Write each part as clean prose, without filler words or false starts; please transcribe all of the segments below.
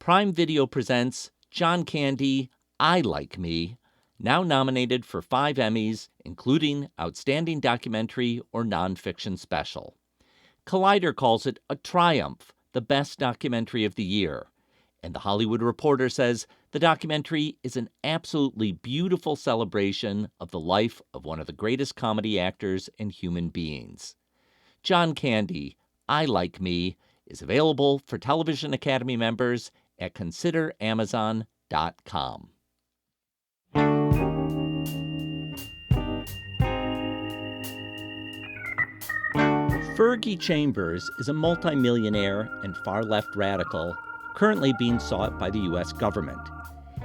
Prime Video presents John Candy, I Like Me, now nominated for 5 Emmys, including Outstanding Documentary or Nonfiction Special. Collider calls it a triumph, the best documentary of the year. And The Hollywood Reporter says the documentary is an absolutely beautiful celebration of the life of one of the greatest comedy actors and human beings. John Candy, I Like Me, is available for Television Academy members at consideramazon.com. Fergie Chambers is a multi-millionaire and far-left radical currently being sought by the U.S. government.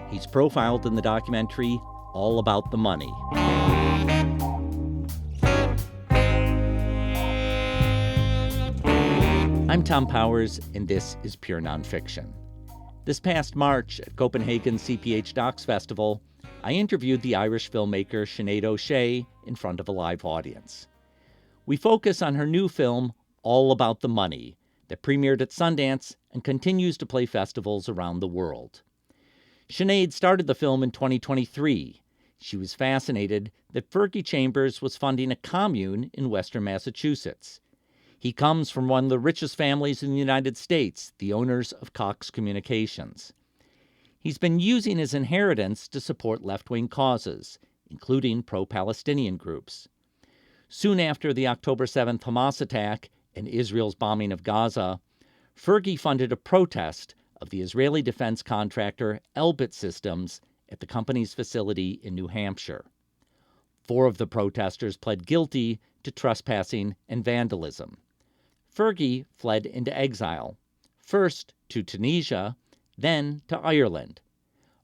He's profiled in the documentary All About the Money. I'm Thom Powers, and this is Pure Nonfiction. This past March at Copenhagen's CPH Docs Festival, I interviewed the Irish filmmaker Sinead O'Shea in front of a live audience. We focus on her new film, All About the Money, that premiered at Sundance and continues to play festivals around the world. Sinead started the film in 2023. She was fascinated that Fergie Chambers was funding a commune in western Massachusetts. He comes from one of the richest families in the United States, the owners of Cox Communications. He's been using his inheritance to support left-wing causes, including pro-Palestinian groups. Soon after the October 7th Hamas attack and Israel's bombing of Gaza, Fergie funded a protest of the Israeli defense contractor Elbit Systems at the company's facility in New Hampshire. 4 of the protesters pled guilty to trespassing and vandalism. Fergie fled into exile, first to Tunisia, then to Ireland.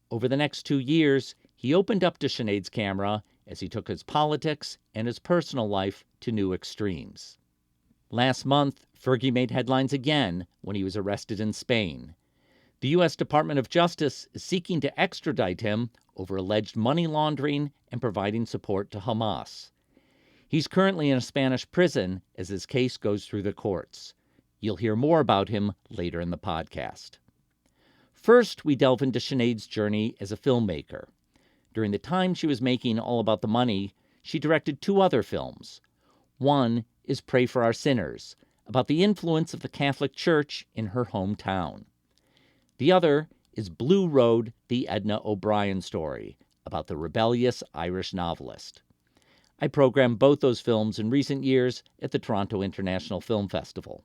Over the next 2 years, he opened up to Sinead's camera as he took his politics and his personal life to new extremes. Last month, Fergie made headlines again when he was arrested in Spain. The U.S. Department of Justice is seeking to extradite him over alleged money laundering and providing support to Hamas. He's currently in a Spanish prison as his case goes through the courts. You'll hear more about him later in the podcast. First, we delve into Sinead's journey as a filmmaker. During the time she was making All About the Money, she directed 2 other films. One is Pray for Our Sinners, about the influence of the Catholic Church in her hometown. The other is Blue Road, the Edna O'Brien story, about the rebellious Irish novelist. I programmed both those films in recent years at the Toronto International Film Festival.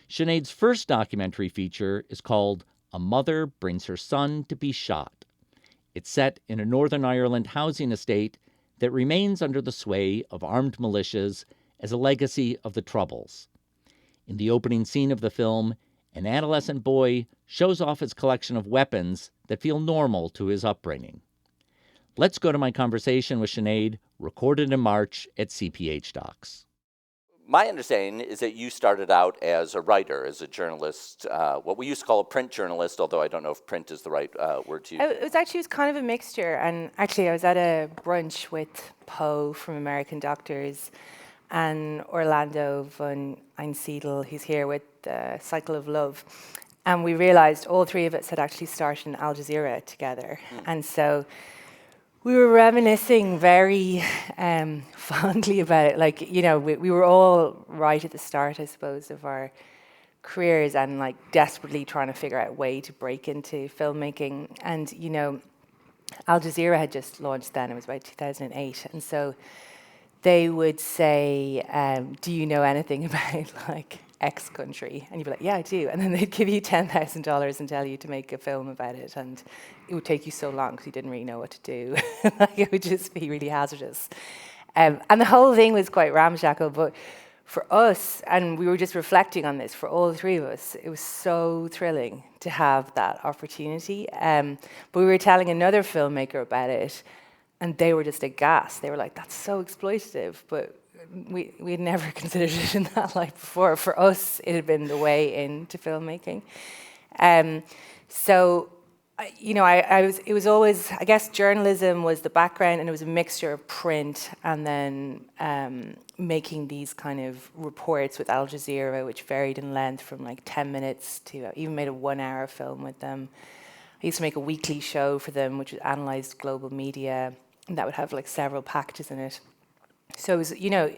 Sinead's first documentary feature is called A Mother Brings Her Son to Be Shot. It's set in a Northern Ireland housing estate that remains under the sway of armed militias as a legacy of the Troubles. In the opening scene of the film, an adolescent boy shows off his collection of weapons that feel normal to his upbringing. Let's go to my conversation with Sinead, recorded in March at CPH Docs. My understanding is that you started out as a writer, as a journalist, what we used to call a print journalist, although I don't know if print is the right word to use. It was kind of a mixture. And actually, I was at a brunch with Poe from American Doctors and Orlando von Einsiedel, he's here with Cycle of Love. And we realized all 3 of us had actually started in Al Jazeera together. And so we were reminiscing very fondly about it. Like, you know, we were all right at the start, I suppose, of our careers and like desperately trying to figure out a way to break into filmmaking. And, you know, Al Jazeera had just launched then, it was about 2008. And so they would say, do you know anything about like X country? And you'd be like, yeah, I do. And then they'd give you $10,000 and tell you to make a film about it. And it would take you so long because you didn't really know what to do. Like, it would just be really hazardous. And the whole thing was quite ramshackle. But for us, and we were just reflecting on this, for all 3 of us, it was so thrilling to have that opportunity. But we were telling another filmmaker about it, and they were just aghast. They were like, that's so exploitative. But we'd never considered it in that light before. For us, it had been the way into filmmaking. So it was always, I guess journalism was the background, and it was a mixture of print and then making these kind of reports with Al Jazeera, which varied in length from like 10 minutes to, I even made a 1 hour film with them. I used to make a weekly show for them, which analysed global media, and that would have like several packages in it. So it was, you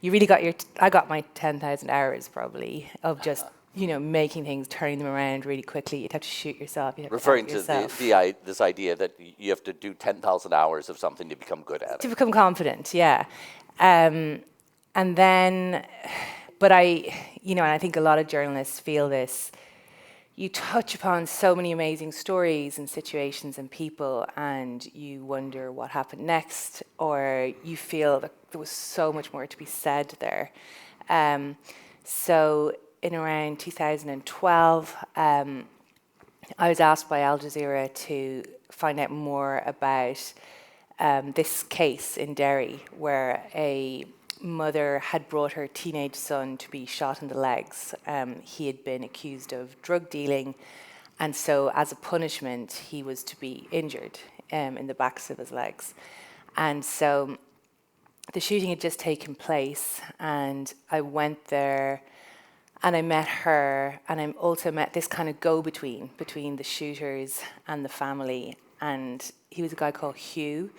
really got I got my 10,000 hours probably of just making things, turning them around really quickly. You'd have to shoot yourself. You'd have Referring to to this idea that you have to do 10,000 hours of something to become good at it. To become confident, yeah. And then, but and I think a lot of journalists feel this. You touch upon so many amazing stories and situations and people, and you wonder what happened next, or you feel that there was so much more to be said there. So in around 2012, I was asked by Al Jazeera to find out more about this case in Derry where a mother had brought her teenage son to be shot in the legs. He had been accused of drug dealing, and so as a punishment, he was to be injured in the backs of his legs. And so the shooting had just taken place, and I went there and I met her, and I also met this kind of go-between between the shooters and the family. And he was a guy called Hugh,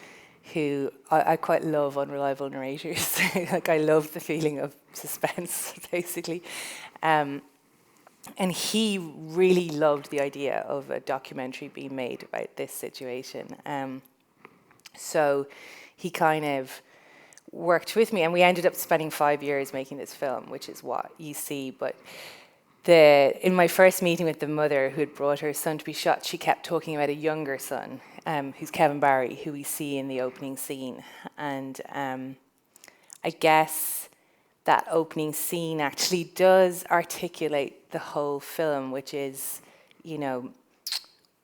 who I quite love unreliable narrators. Like, I love the feeling of suspense, basically. And he really loved the idea of a documentary being made about this situation. So he kind of worked with me, and we ended up spending 5 years making this film, which is what you see. But in my first meeting with the mother who had brought her son to be shot, she kept talking about a younger son, who's Kevin Barry, who we see in the opening scene. And I guess that opening scene actually does articulate the whole film, which is,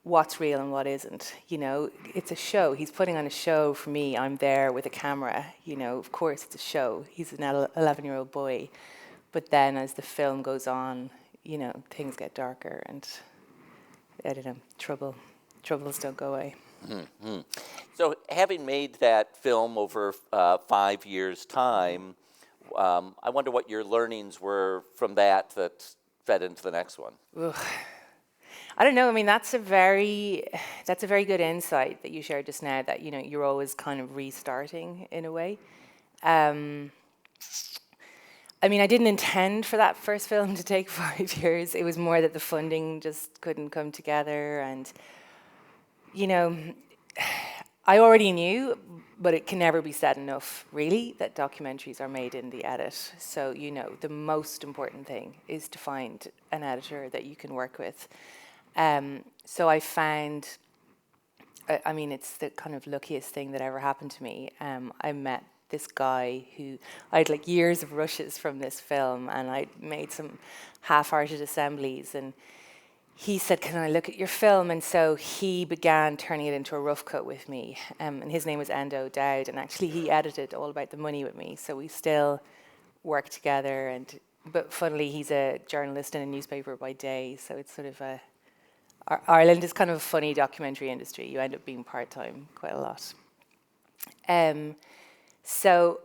what's real and what isn't. It's a show. He's putting on a show for me. I'm there with a camera. Of course it's a show. He's an 11-year-old boy. But then as the film goes on, things get darker, and I don't know, troubles don't go away. Mm-hmm. So having made that film over 5 years' time, I wonder what your learnings were from that fed into the next one. Ugh. I don't know. I mean, that's a very good insight that you shared just now, that, you're always kind of restarting in a way. I mean, I didn't intend for that first film to take 5 years. It was more that the funding just couldn't come together. And, I already knew, but it can never be said enough, really, that documentaries are made in the edit. So, the most important thing is to find an editor that you can work with. So I found, I mean, it's the kind of luckiest thing that ever happened to me. I met this guy who, I had like years of rushes from this film, and I made some half-hearted assemblies, and he said, "Can I look at your film?" And so he began turning it into a rough cut with me. And his name was Endo Dowd, and actually he edited All About the Money with me, so we still work together. But funnily, he's a journalist in a newspaper by day, so it's sort of Ireland is kind of a funny documentary industry. You end up being part-time quite a lot. So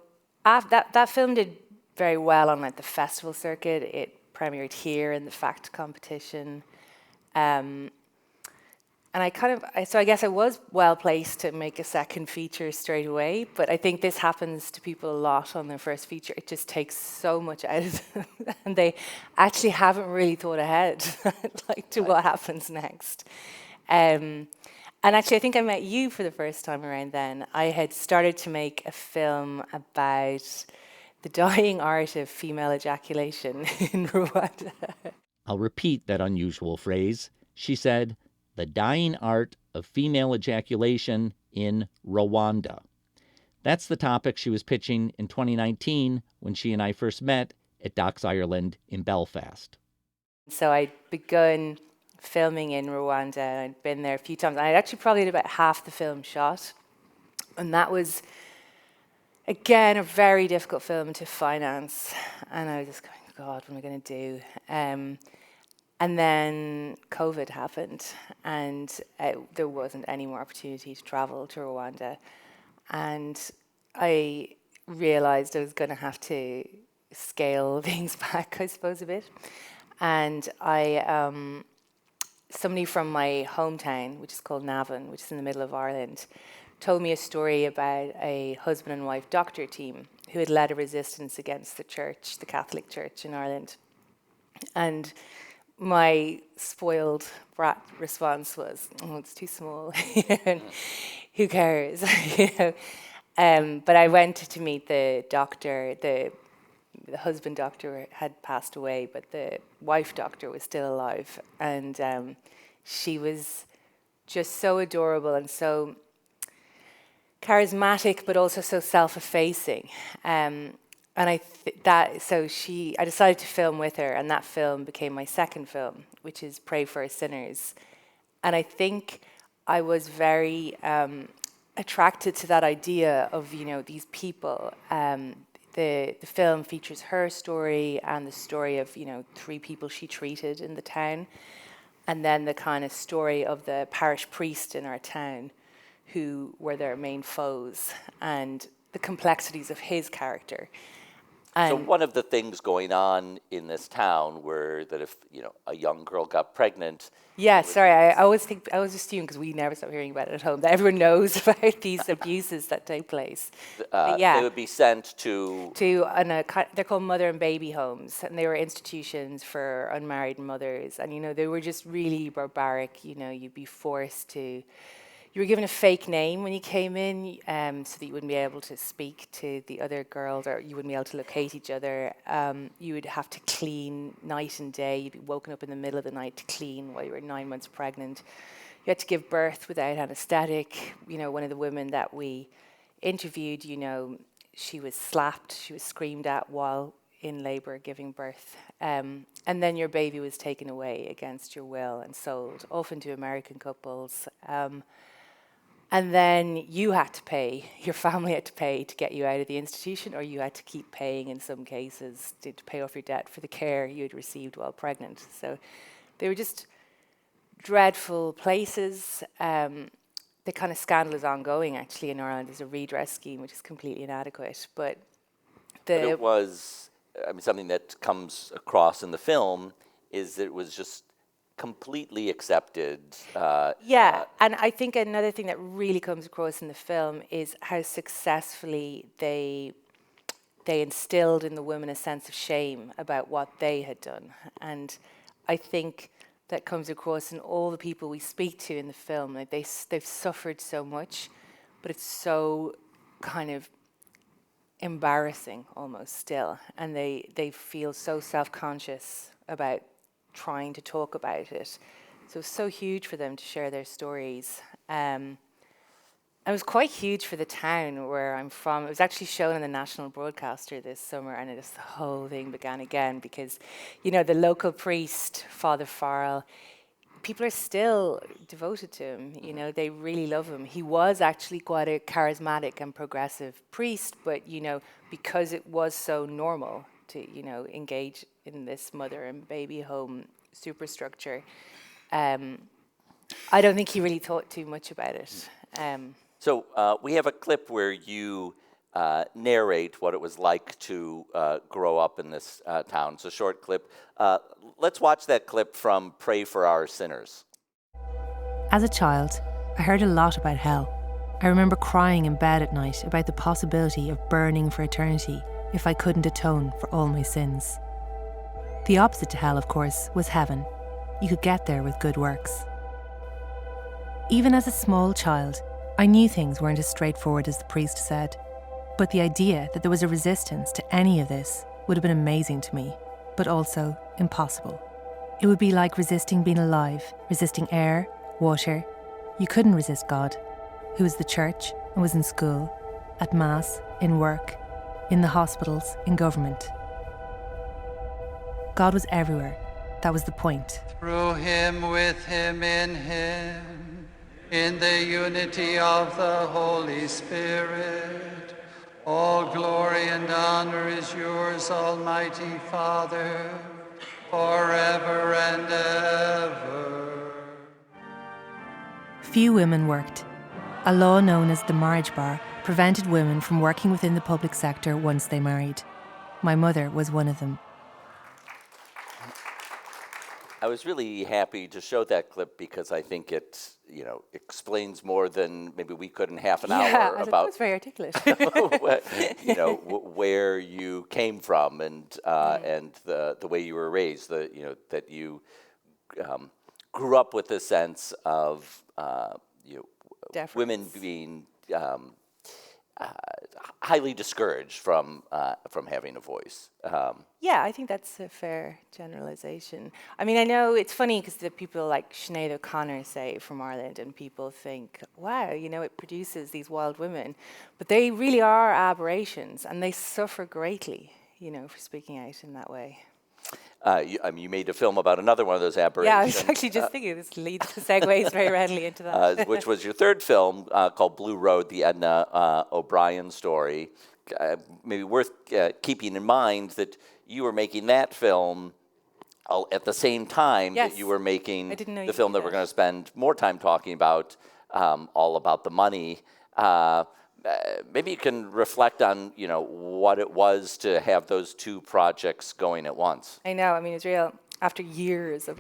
that film did very well on like the festival circuit. It premiered here in the FACT competition. And I guess I was well placed to make a second feature straight away, but I think this happens to people a lot on their first feature. It just takes so much out of them, and they actually haven't really thought ahead to what happens next. And actually, I think I met you for the first time around then. I had started to make a film about the dying art of female ejaculation in Rwanda. I'll repeat that unusual phrase. She said, "The dying art of female ejaculation in Rwanda." That's the topic she was pitching in 2019 when she and I first met at Docs Ireland in Belfast. So I'd begun filming in Rwanda. I'd been there a few times. I'd actually probably had about half the film shot. And that was, again, a very difficult film to finance. And I was just going, God, what am I going to do? And then COVID happened, and there wasn't any more opportunity to travel to Rwanda. And I realized I was going to have to scale things back, I suppose, a bit. And somebody from my hometown, which is called Navan, which is in the middle of Ireland, told me a story about a husband and wife doctor team who had led a resistance against the church, the Catholic Church in Ireland. And my spoiled brat response was, "Oh, it's too small. Who cares?" But I went to meet the doctor. The husband doctor had passed away, but the wife doctor was still alive, and she was just so adorable and so charismatic, but also so self-effacing. And I decided to film with her, and that film became my second film, which is Pray for Sinners. And I think I was very attracted to that idea of, these people. The film features her story and the story of, 3 people she treated in the town, and then the kind of story of the parish priest in our town, who were their main foes, and the complexities of his character. So one of the things going on in this town were that if a young girl got pregnant. Yeah, sorry, I always assume, because we never stop hearing about it at home, that everyone knows about these abuses that take place. They would be sent to they're called mother and baby homes, and they were institutions for unmarried mothers, and they were just really barbaric. You'd be forced to. You were given a fake name when you came in, so that you wouldn't be able to speak to the other girls, or you wouldn't be able to locate each other. You would have to clean night and day. You'd be woken up in the middle of the night to clean while you were 9 months pregnant. You had to give birth without anesthetic. One of the women that we interviewed, she was slapped, she was screamed at while in labour giving birth. And then your baby was taken away against your will and sold, often to American couples. And then you had to pay, your family had to pay to get you out of the institution, or you had to keep paying in some cases to pay off your debt for the care you had received while pregnant. So they were just dreadful places. The kind of scandal is ongoing, actually, in Ireland. There's a redress scheme which is completely inadequate. But it was, something that comes across in the film is that it was just completely accepted. And I think another thing that really comes across in the film is how successfully they instilled in the women a sense of shame about what they had done. And I think that comes across in all the people we speak to in the film. Like they've suffered so much, but it's so kind of embarrassing almost still. And they feel so self-conscious about trying to talk about it. So it's so huge for them to share their stories. It was quite huge for the town where I'm from. It was actually shown on the national broadcaster this summer, and the whole thing began again because, the local priest, Father Farrell, people are still devoted to him. They really love him. He was actually quite a charismatic and progressive priest, but, because it was so normal to, engage in this mother and baby home superstructure, I don't think he really thought too much about it. So we have a clip where you narrate what it was like to grow up in this town. It's a short clip. Let's watch that clip from Pray for Our Sinners. As a child, I heard a lot about hell. I remember crying in bed at night about the possibility of burning for eternity if I couldn't atone for all my sins. The opposite to hell, of course, was heaven. You could get there with good works. Even as a small child, I knew things weren't as straightforward as the priest said, but the idea that there was a resistance to any of this would have been amazing to me, but also impossible. It would be like resisting being alive, resisting air, water. You couldn't resist God, who was the church and was in school, at mass, in work, in the hospitals, in government. God was everywhere. That was the point. Through him, with him, in the unity of the Holy Spirit, all glory and honor is yours, Almighty Father, forever and ever. Few women worked. A law known as the marriage bar prevented women from working within the public sector once they married. My mother was one of them. I was really happy to show that clip because I think it, explains more than maybe we could in half an hour about that's very articulate. where you came from and the way you were raised. That you grew up with a sense of women being highly discouraged from having a voice. Yeah, I think that's a fair generalization. I mean, I know it's funny because the people like Sinead O'Connor say from Ireland, and people think, wow, it produces these wild women. But they really are aberrations, and they suffer greatly, for speaking out in that way. You made a film about another one of those aberrations. Yeah, I was actually just thinking this segues very readily into that. Which was your third film called Blue Road, the Edna O'Brien story. Maybe worth keeping in mind that you were making that film at the same time that you were making the film that we're going to spend more time talking about, all about the money. Maybe you can reflect on, what it was to have those two projects going at once. I know. I mean, it's real. After years of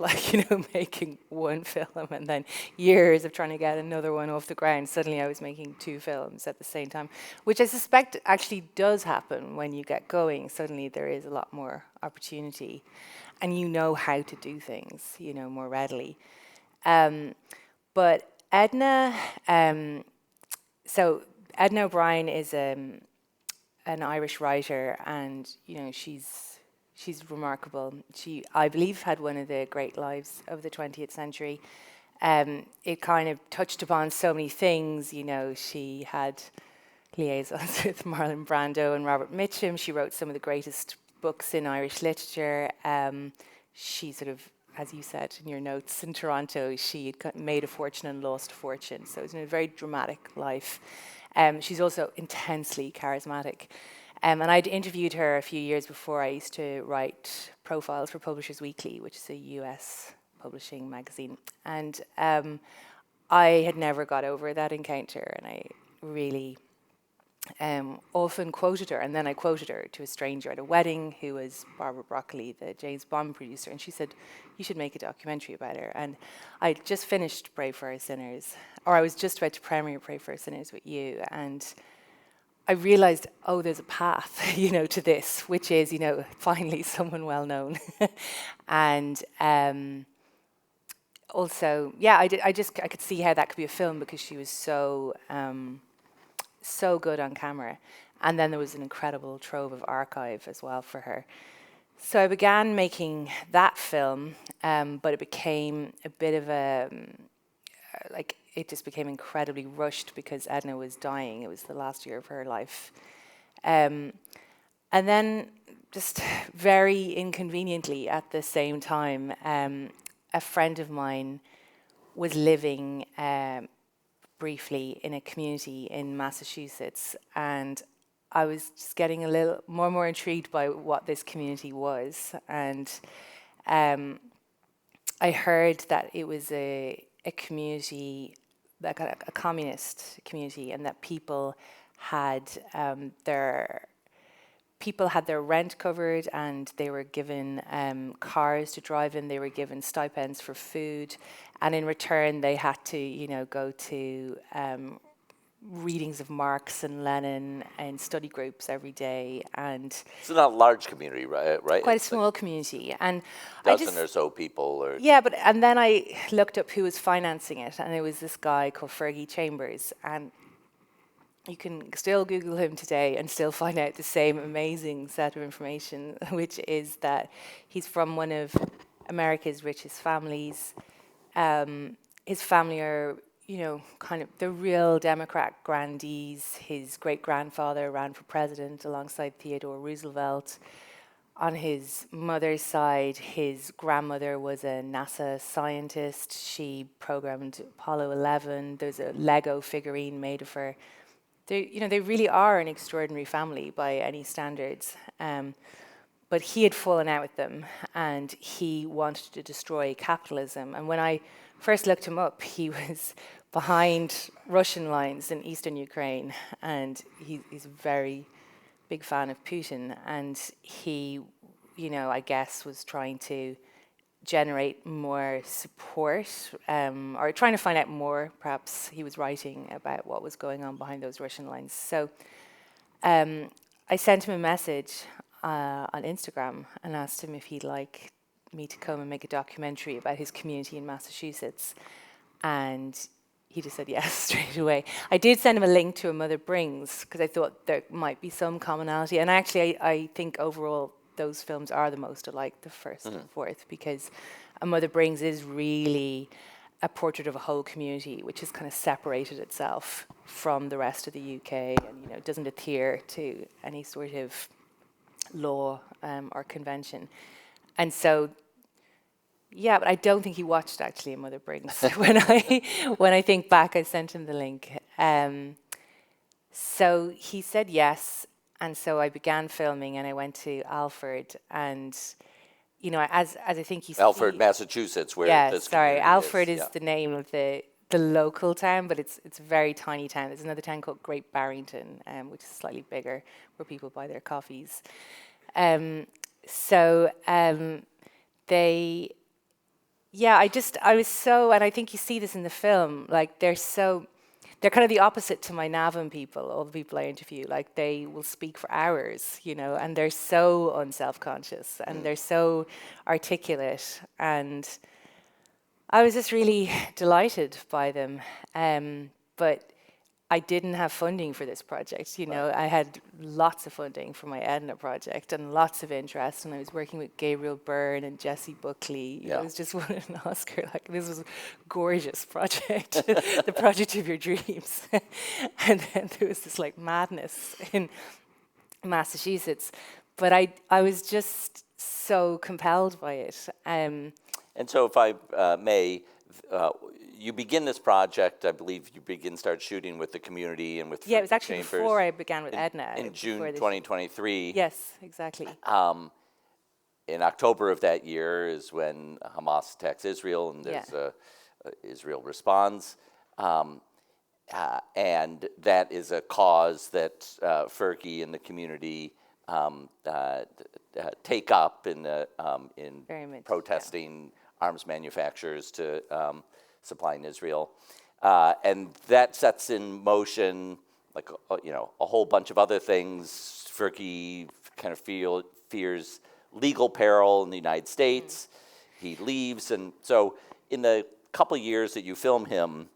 making one film and then years of trying to get another one off the ground, suddenly I was making two films at the same time, which I suspect actually does happen when you get going. Suddenly there is a lot more opportunity and you know how to do things, more readily. But Edna, so Edna O'Brien is an Irish writer, and she's remarkable. She, I believe, had one of the great lives of the 20th century. It kind of touched upon so many things. She had liaisons with Marlon Brando and Robert Mitchum. She wrote some of the greatest books in Irish literature. She sort of, as you said in your notes, in Toronto, she had made a fortune and lost a fortune. So it was a very dramatic life. She's also intensely charismatic. And I'd interviewed her a few years before. I used to write profiles for Publishers Weekly, which is a US publishing magazine. And I had never got over that encounter, and I really often quoted her. And then I quoted her to a stranger at a wedding who was Barbara Broccoli, the James Bond producer. And she said, you should make a documentary about her. And I just finished Pray for Our Sinners, or I was just about to premiere Pray for Our Sinners with you. And I realized, there's a path, to this, which is, finally someone well known. And also, I could see how that could be a film because she was so good on camera. And then there was an incredible trove of archive as well for her. So I began making that film, but it became a bit of it just became incredibly rushed because Edna was dying. It was the last year of her life. And then just very inconveniently at the same time, a friend of mine was living briefly in a community in Massachusetts, and I was just getting a little more intrigued by what this community was. And I heard that it was a community, like a communist community, and that people had their rent covered, and they were given cars to drive in. They were given stipends for food, and in return they had to, go to readings of Marx and Lenin and study groups every day. And it's not a large community, right? Quite a small community, and dozen or so people. And then I looked up who was financing it, and it was this guy called Fergie Chambers, and you can still Google him today and still find out the same amazing set of information, which is that he's from one of America's richest families. His family are, kind of the real Democrat grandees. His great-grandfather ran for president alongside Theodore Roosevelt. On his mother's side, his grandmother was a NASA scientist. She programmed Apollo 11. There's a Lego figurine made of her. They really are an extraordinary family by any standards. But he had fallen out with them, and he wanted to destroy capitalism. And when I first looked him up, he was behind Russian lines in eastern Ukraine, and he's a very big fan of Putin. And he, I guess, was trying to generate more support, or trying to find out more. Perhaps he was writing about what was going on behind those Russian lines. So I sent him a message on Instagram and asked him if he'd like me to come and make a documentary about his community in Massachusetts. And he just said yes straight away. I did send him a link to A Mother Brings, because I thought there might be some commonality. And actually, I think overall those films are the most alike, the first and fourth, because A Mother Brings is really a portrait of a whole community which has kind of separated itself from the rest of the UK, and doesn't adhere to any sort of law or convention. And so, yeah, but I don't think he watched actually A Mother Brings. when I think back, I sent him the link. So he said yes, and so I began filming, and I went to Alford, and as I think you Alford, see, Massachusetts, where this sorry, community Alford is yeah. the name of the local town, but it's a very tiny town. There's another town called Great Barrington, which is slightly bigger, where people buy their coffees. I was so, and I think you see this in the film, like they're kind of the opposite to my Navan people, all the people I interview. Like, they will speak for hours, and they're so unself-conscious, and they're so articulate, and I was just really delighted by them. But I didn't have funding for this project. I had lots of funding for my Edna project and lots of interest, and I was working with Gabriel Byrne and Jessie Buckley. It was just won an Oscar. Like, this was a gorgeous project, the project of your dreams. And then there was this like madness in Massachusetts, but I was just so compelled by it. And so, if I may, you begin this project, I believe you start shooting with the community and with it was actually Chambers before I began with Edna. In June 2023. Yes, exactly. In October of that year is when Hamas attacks Israel, and there's Israel responds. And that is a cause that Fergie and the community take up in protesting arms manufacturers to supplying Israel. And that sets in motion, like, a whole bunch of other things. Fergie kind of fears legal peril in the United States. He leaves. And so in the couple years that you film him,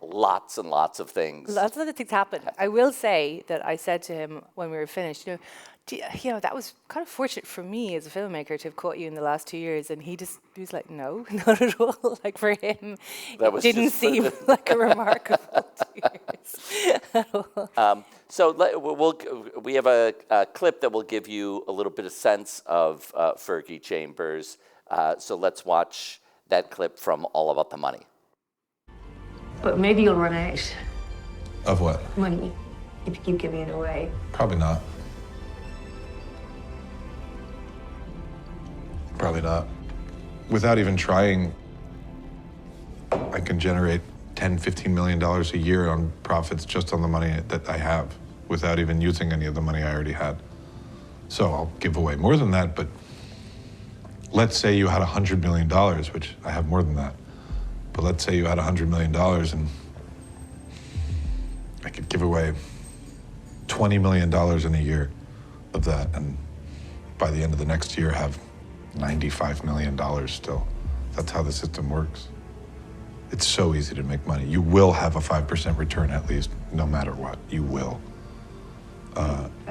lots and lots of things. Lots of other things happened. I will say that I said to him when we were finished, that was kind of fortunate for me as a filmmaker to have caught you in the last 2 years. And he was like, no, not at all. Like, for him, it didn't seem like a remarkable 2 years at all. So we have a clip that will give you a little bit of sense of Fergie Chambers. So let's watch that clip from All About the Money. But maybe you'll run out. Of what? Money, if you keep giving it away. Probably not. Probably not. Without even trying, I can generate $10-15 million a year on profits just on the money that I have, without even using any of the money I already had. So I'll give away more than that, but let's say you had $100 million, which I have more than that. But let's say you had $100 million and I could give away $20 million in a year of that, and by the end of the next year have $95 million still. That's how the system works. It's so easy to make money. You will have a 5% return at least, no matter what. You will.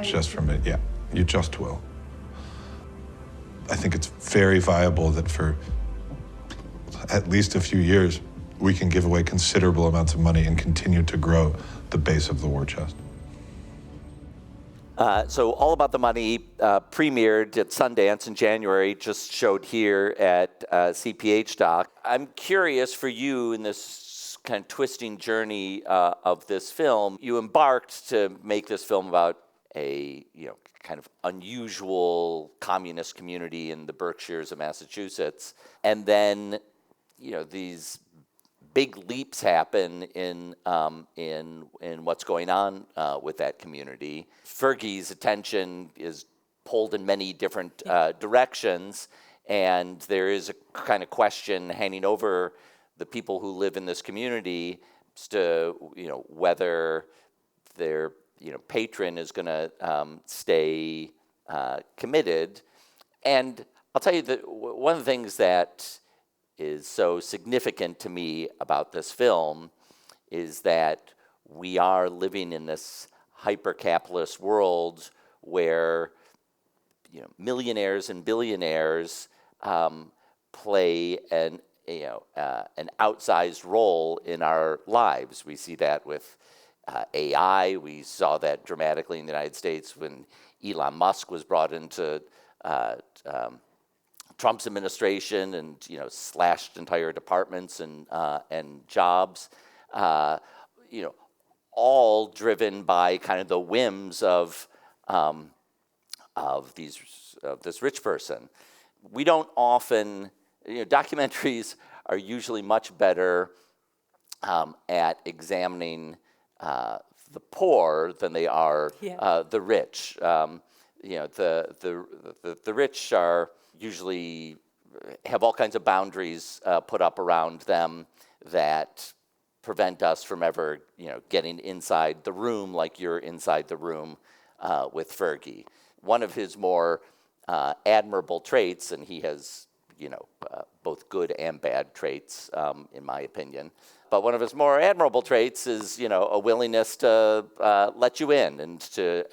Just from it, yeah, you just will. I think it's very viable that for at least a few years, we can give away considerable amounts of money and continue to grow the base of the war chest. So All About the Money premiered at Sundance in January, just showed here at CPH Doc. I'm curious for you in this kind of twisting journey of this film. You embarked to make this film about a kind of unusual communist community in the Berkshires of Massachusetts, and then these big leaps happen in what's going on with that community. Fergie's attention is pulled in many different directions, and there is a kind of question hanging over the people who live in this community as to whether their patron is going to stay committed. And I'll tell you that one of the things that is so significant to me about this film is that we are living in this hyper-capitalist world where millionaires and billionaires play an outsized role in our lives. We see that with AI. We saw that dramatically in the United States when Elon Musk was brought into Trump's administration and slashed entire departments and jobs. All driven by kind of the whims of this rich person. We don't often, documentaries are usually much better at examining the poor than they are the rich. The rich are usually have all kinds of boundaries put up around them that prevent us from ever, getting inside the room like you're inside the room with Fergie. One of his more admirable traits, and he has, both good and bad traits, in my opinion. But one of his more admirable traits is, a willingness to let you in and to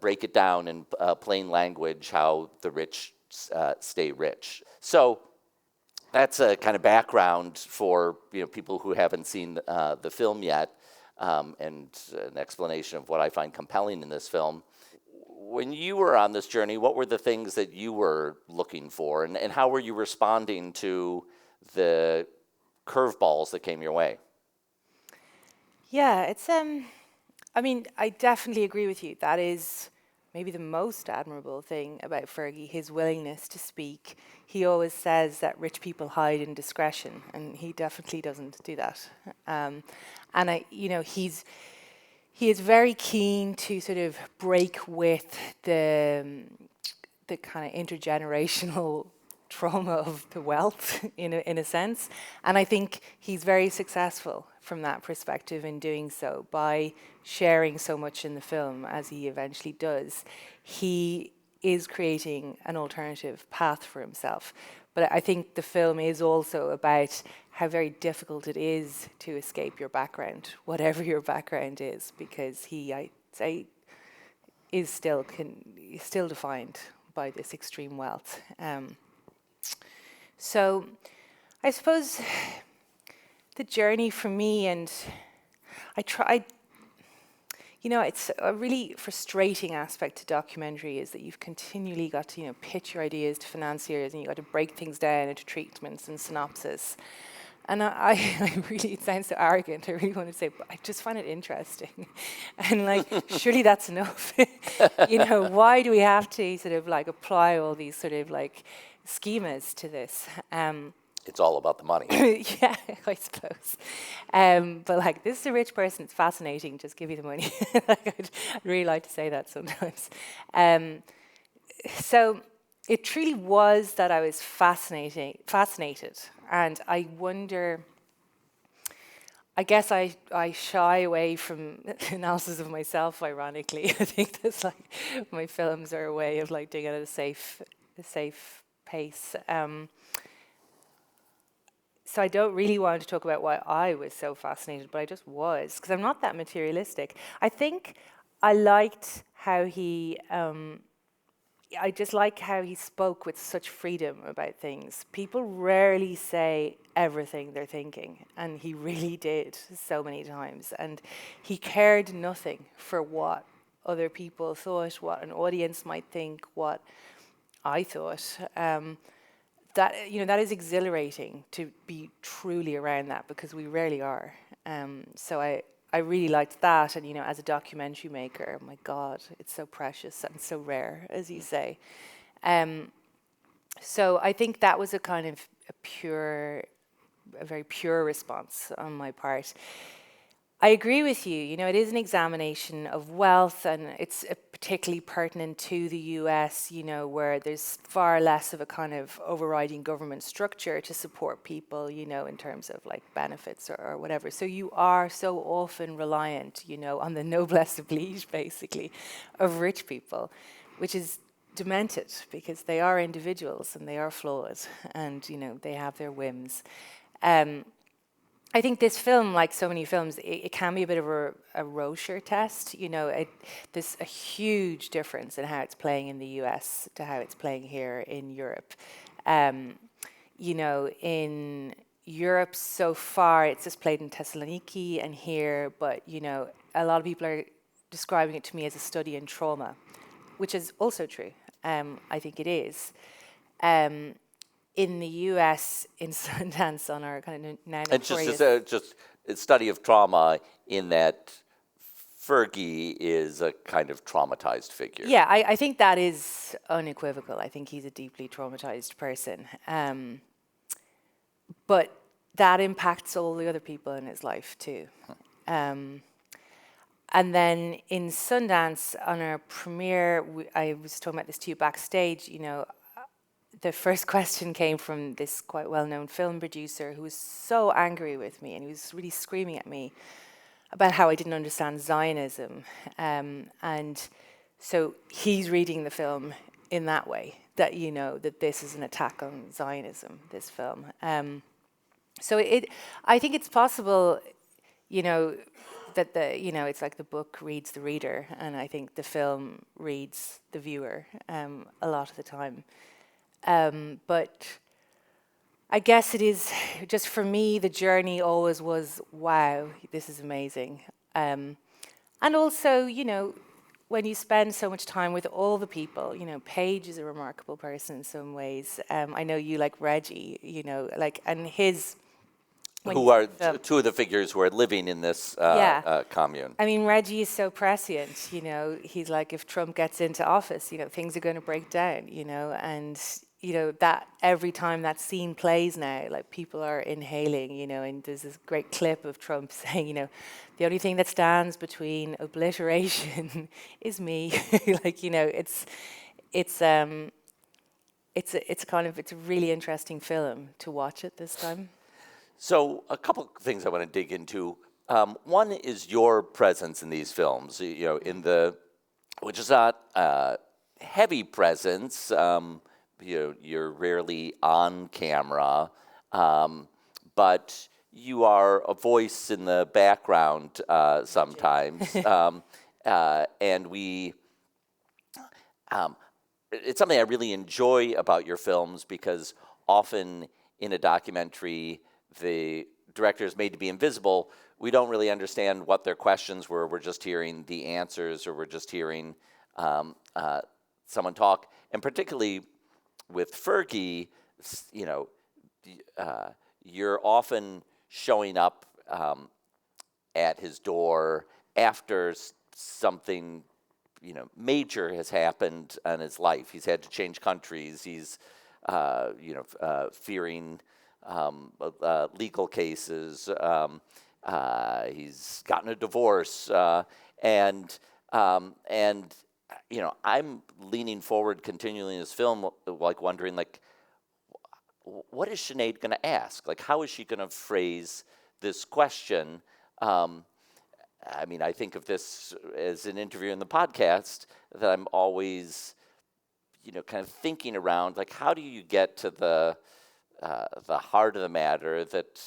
break it down in plain language how the rich stay rich. So that's a kind of background for people who haven't seen the film yet, and an explanation of what I find compelling in this film. When you were on this journey, what were the things that you were looking for, and how were you responding to the curveballs that came your way? Yeah, it's I definitely agree with you. That is maybe the most admirable thing about Fergie, his willingness to speak. He always says that rich people hide in discretion, and he definitely doesn't do that. He is very keen to sort of break with the kind of intergenerational trauma of the wealth in a sense. And I think he's very successful from that perspective in doing so by sharing so much in the film as he eventually does. He is creating an alternative path for himself. But I think the film is also about how very difficult it is to escape your background, whatever your background is, because he, I'd say, is still defined by this extreme wealth. So I suppose the journey for me, and I tried, it's a really frustrating aspect to documentary is that you've continually got to, pitch your ideas to financiers, and you've got to break things down into treatments and synopsis. And I really, it sounds so arrogant, I really want to say, but I just find it interesting. And surely that's enough. Why do we have to sort of apply all these sort of schemas to this? It's all about the money. Yeah, I suppose. But this is a rich person, it's fascinating, just give you the money. I'd really like to say that sometimes. So it truly was that I was fascinated. And I wonder, I guess I shy away from analysis of myself, ironically. I think that's my films are a way of doing it at a safe pace. So I don't really want to talk about why I was so fascinated, but I just was, because I'm not that materialistic. I think I liked how I just like how he spoke with such freedom about things. People rarely say everything they're thinking, and he really did so many times. And he cared nothing for what other people thought, what an audience might think, what I thought. That is exhilarating to be truly around that, because we rarely are. So I I really liked that. And, as a documentary maker, oh my God, it's so precious and so rare, as you say. So I think that was a kind of a very pure response on my part. I agree with you. It is an examination of wealth, and it's particularly pertinent to the US, where there's far less of a kind of overriding government structure to support people, in terms of like benefits or whatever. So you are so often reliant, on the noblesse oblige, basically, of rich people, which is demented because they are individuals and they are flawed and, they have their whims. I think this film, like so many films, it can be a bit of a Rorschach test. There's a huge difference in how it's playing in the US to how it's playing here in Europe. In Europe so far, it's just played in Thessaloniki and here, but, a lot of people are describing it to me as a study in trauma, which is also true. I think it is. In the US, in Sundance, on our kind of now notorious... And just a study of trauma in that Fergie is a kind of traumatized figure. Yeah, I think that is unequivocal. I think he's a deeply traumatized person. But that impacts all the other people in his life too. And then in Sundance, on our premiere, I was talking about this to you backstage, the first question came from this quite well-known film producer who was so angry with me, and he was really screaming at me about how I didn't understand Zionism. And so he's reading the film in that way, that, that this is an attack on Zionism, this film. So I think it's possible, that it's like the book reads the reader, and I think the film reads the viewer a lot of the time. But I guess it is just for me, the journey always was, wow, this is amazing. And also, when you spend so much time with all the people, Paige is a remarkable person in some ways. I know you like Reggie, and his... Who are two of the figures who are living in this commune. I mean, Reggie is so prescient, he's like, if Trump gets into office, things are going to break down, and, that every time that scene plays now, like people are inhaling, and there's this great clip of Trump saying, the only thing that stands between obliteration is me. It's a really interesting film to watch at this time. So a couple of things I want to dig into. One is your presence in these films, which is not heavy presence. You're rarely on camera, but you are a voice in the background sometimes. And it's something I really enjoy about your films, because often in a documentary, the director is made to be invisible. We don't really understand what their questions were. We're just hearing the answers, or we're just hearing someone talk. And particularly with Fergie, you're often showing up at his door after something, major has happened in his life. He's had to change countries. He's, fearing legal cases. He's gotten a divorce, and I'm leaning forward continually in this film, like wondering, like, what is Sinead going to ask? Like, how is she going to phrase this question? I think of this as an interview in the podcast, that I'm always, kind of thinking around, like, how do you get to the heart of the matter that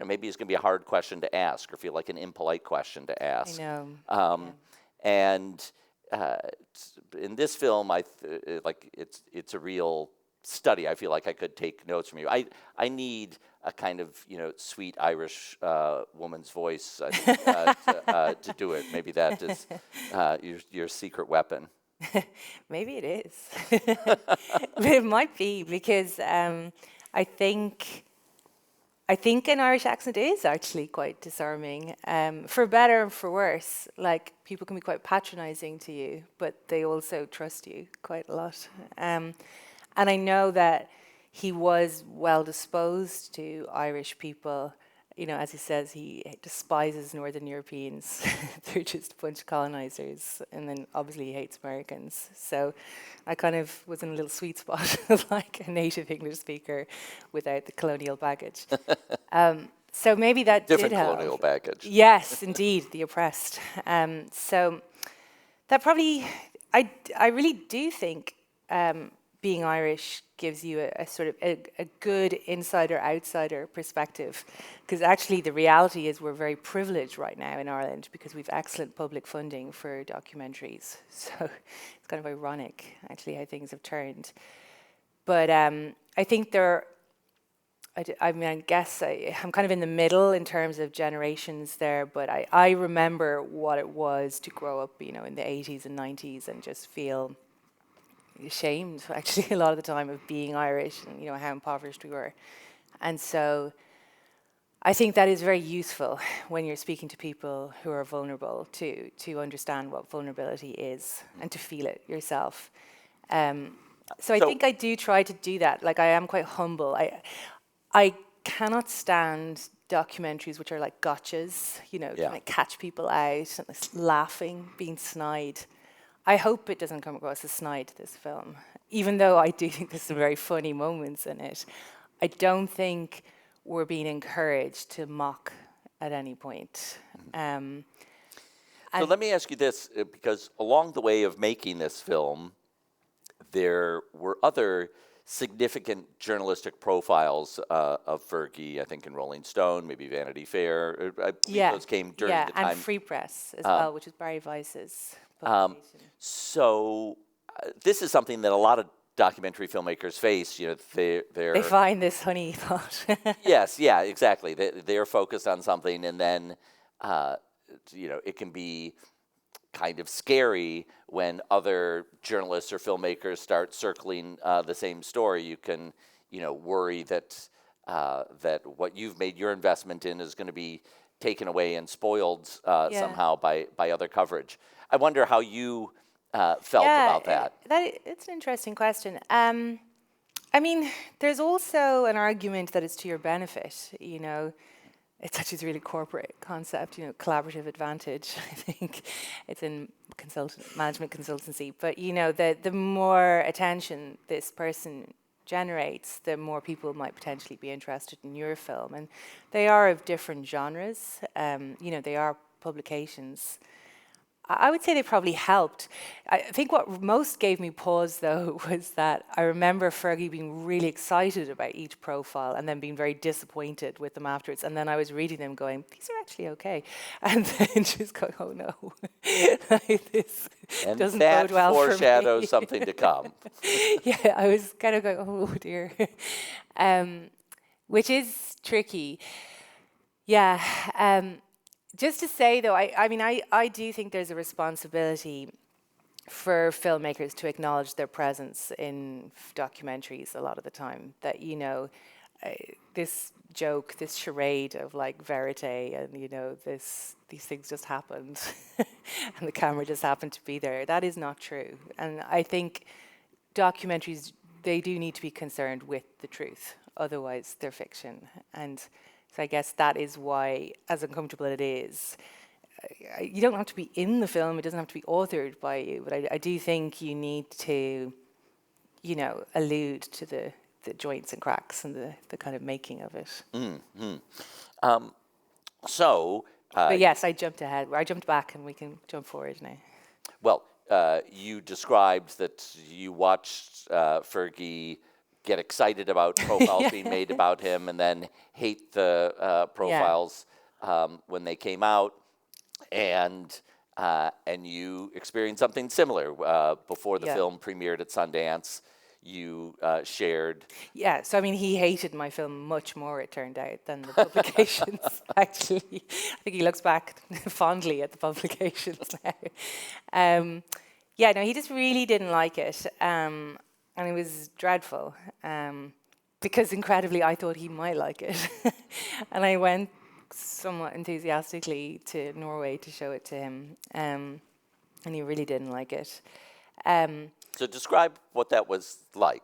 maybe is going to be a hard question to ask, or feel like an impolite question to ask. I know. And in this film, it's a real study. I feel like I could take notes from you. I need a kind of sweet Irish woman's voice to do it. Maybe that is your secret weapon. Maybe it is. But it might be, because I think I think an Irish accent is actually quite disarming, for better and for worse. Like, people can be quite patronising to you, but they also trust you quite a lot. And I know that he was well disposed to Irish people. You know, as he says, he despises Northern Europeans. They're just a bunch of colonizers. And then obviously he hates Americans. So I kind of was in a little sweet spot of like a native English speaker without the colonial baggage. So maybe that Different did help. colonial baggage. Yes, indeed, the oppressed. So that probably, I really do think being Irish gives you a sort of a good insider-outsider perspective, because actually the reality is we're very privileged right now in Ireland because we've excellent public funding for documentaries. So it's kind of ironic, actually, how things have turned. But I think I guess I'm kind of in the middle in terms of generations there, but I remember what it was to grow up, you know, in the 80s and 90s and just feel ashamed, actually, a lot of the time of being Irish and, you know, how impoverished we were. And so I think that is very useful when you're speaking to people who are vulnerable to understand what vulnerability is and to feel it yourself. So I think I do try to do that. Like, I am quite humble. I cannot stand documentaries which are like gotchas, you know, kind of catch people out, and laughing, being snide. I hope it doesn't come across as snide, this film, even though I do think there's some very funny moments in it. I don't think we're being encouraged to mock at any point. So let me ask you this, because along the way of making this film, there were other significant journalistic profiles of Fergie, I think in Rolling Stone, maybe Vanity Fair. I believe those came during the time. And Free Press as well, which is Barry Weiss's publication. So this is something that a lot of documentary filmmakers face. You know, they find this honey thought. Yes, yeah, exactly. They're focused on something, and then you know, it can be kind of scary when other journalists or filmmakers start circling the same story. You can, you know, worry that that what you've made your investment in is going to be taken away and spoiled somehow by other coverage. I wonder how you felt about that. It's an interesting question. I mean, there's also an argument that it's to your benefit, you know. It's such a really corporate concept, you know, collaborative advantage. I think it's in management consultancy. But, you know, the more attention this person generates, the more people might potentially be interested in your film. And they are of different genres. You know, they are publications. I would say they probably helped. I think what most gave me pause, though, was that I remember Fergie being really excited about each profile and then being very disappointed with them afterwards. And then I was reading them going, these are actually okay. And then just going, oh no, like, this and doesn't bode well for me. And that foreshadows something to come. Yeah, I was kind of going, oh dear. Which is tricky. Yeah. Just to say, though, I mean, I do think there's a responsibility for filmmakers to acknowledge their presence in documentaries a lot of the time. That, you know, this joke, this charade of like verite and, you know, these things just happened and the camera just happened to be there. That is not true. And I think documentaries, they do need to be concerned with the truth. Otherwise, they're fiction. And so I guess that is why, as uncomfortable it is, you don't have to be in the film, it doesn't have to be authored by you, but I do think you need to, you know, allude to the joints and cracks and the kind of making of it. Mm-hmm. But yes, I jumped ahead. I jumped back and we can jump forward now. Well, you described that you watched Fergie get excited about profiles being made about him and then hate the profiles when they came out. And you experienced something similar before the film premiered at Sundance. You shared. Yeah, so I mean, he hated my film much more, it turned out, than the publications, actually. I think he looks back fondly at the publications now. He just really didn't like it. And it was dreadful. because incredibly, I thought he might like it. And I went somewhat enthusiastically to Norway to show it to him. And he really didn't like it. So describe what that was like.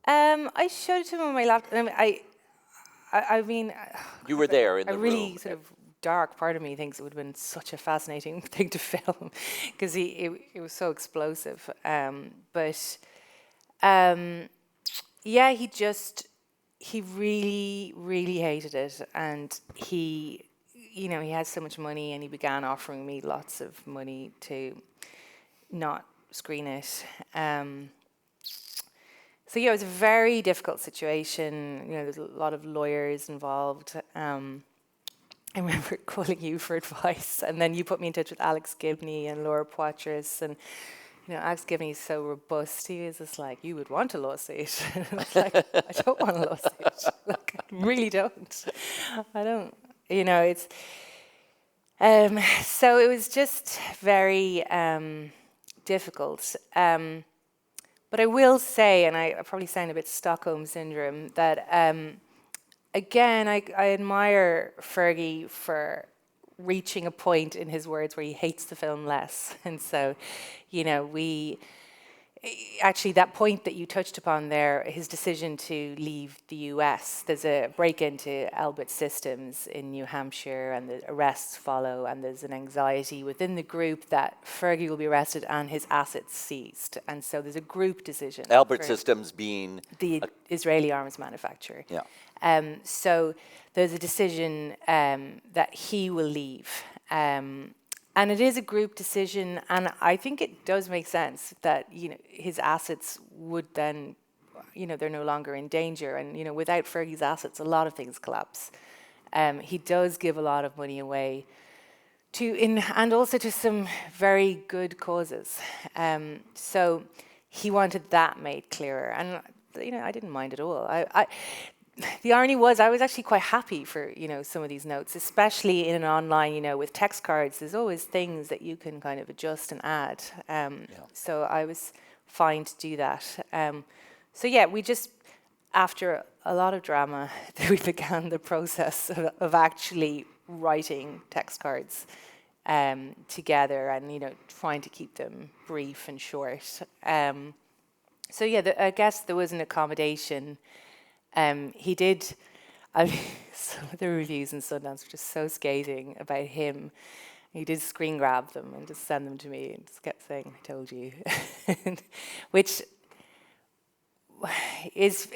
I showed it to him on my laptop. I mean, You were there in the room. A really room. sort of dark part of me thinks it would have been such a fascinating thing to film, because it was so explosive. Yeah, he really, really hated it, and he had so much money, and he began offering me lots of money to not screen it. So yeah, it was a very difficult situation. There's a lot of lawyers involved. I remember calling you for advice, and then you put me in touch with Alex Gibney and Laura Poitras, and Alex Gibney is so robust. He was just like, you would want a lawsuit. And I was like, I don't want a lawsuit. Like, I really don't. I don't. It's. So it was just very difficult. But I will say, and I probably sound a bit Stockholm Syndrome, that again, I admire Fergie for reaching a point in his words where he hates the film less. And so, actually that point that you touched upon there, his decision to leave the US, there's a break into Elbit Systems in New Hampshire, and the arrests follow, and there's an anxiety within the group that Fergie will be arrested and his assets seized. And so there's a group decision. Elbit Systems being the Israeli arms manufacturer. Yeah. So there's a decision that he will leave. And it is a group decision, and I think it does make sense that his assets would then, they're no longer in danger, and without Fergie's assets, a lot of things collapse. He does give a lot of money away and also to some very good causes. So he wanted that made clearer, and I didn't mind at all. The irony was I was actually quite happy for, some of these notes, especially in an online, with text cards. There's always things that you can kind of adjust and add. So I was fine to do that. So yeah, we just, after a lot of drama, we began the process of actually writing text cards together and, trying to keep them brief and short. So yeah, I guess there was an accommodation. He did, some of the reviews in Sundance were just so scathing about him. He did screen grab them and just send them to me and just kept saying, I told you. Which is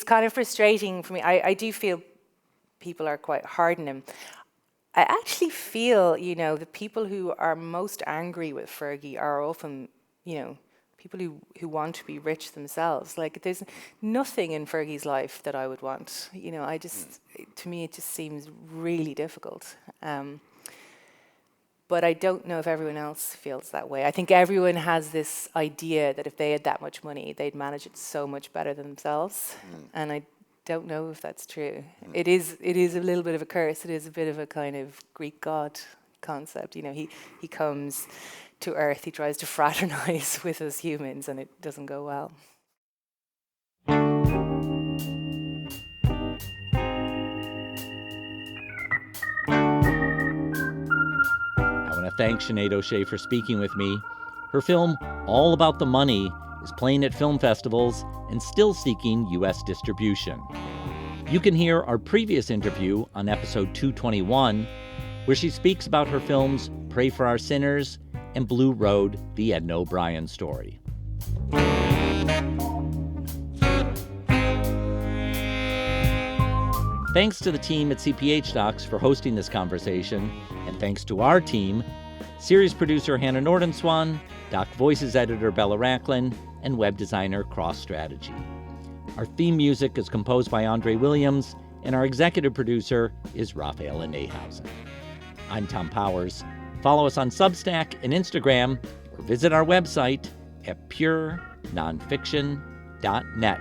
kind of frustrating for me. I do feel people are quite hard on him. I actually feel, the people who are most angry with Fergie are often, people who want to be rich themselves. Like, there's nothing in Fergie's life that I would want. To me, it just seems really difficult. But I don't know if everyone else feels that way. I think everyone has this idea that if they had that much money, they'd manage it so much better than themselves. And I don't know if that's true. It is a little bit of a curse. It is a bit of a kind of Greek god concept. He comes to Earth, he tries to fraternize with us humans, and it doesn't go well. I want to thank Sinead O'Shea for speaking with me. Her film, All About the Money, is playing at film festivals and still seeking U.S. distribution. You can hear our previous interview on episode 221, where she speaks about her films Pray for Our Sinners and Blue Road, the Edna O'Brien story. Thanks to the team at CPH Docs for hosting this conversation, and thanks to our team, series producer Hannah Nordenswan, Doc Voices editor Bella Racklin, and web designer Cross Strategy. Our theme music is composed by Andre Williams, and our executive producer is Raphael Nehausen. I'm Thom Powers. Follow us on Substack and Instagram, or visit our website at purenonfiction.net.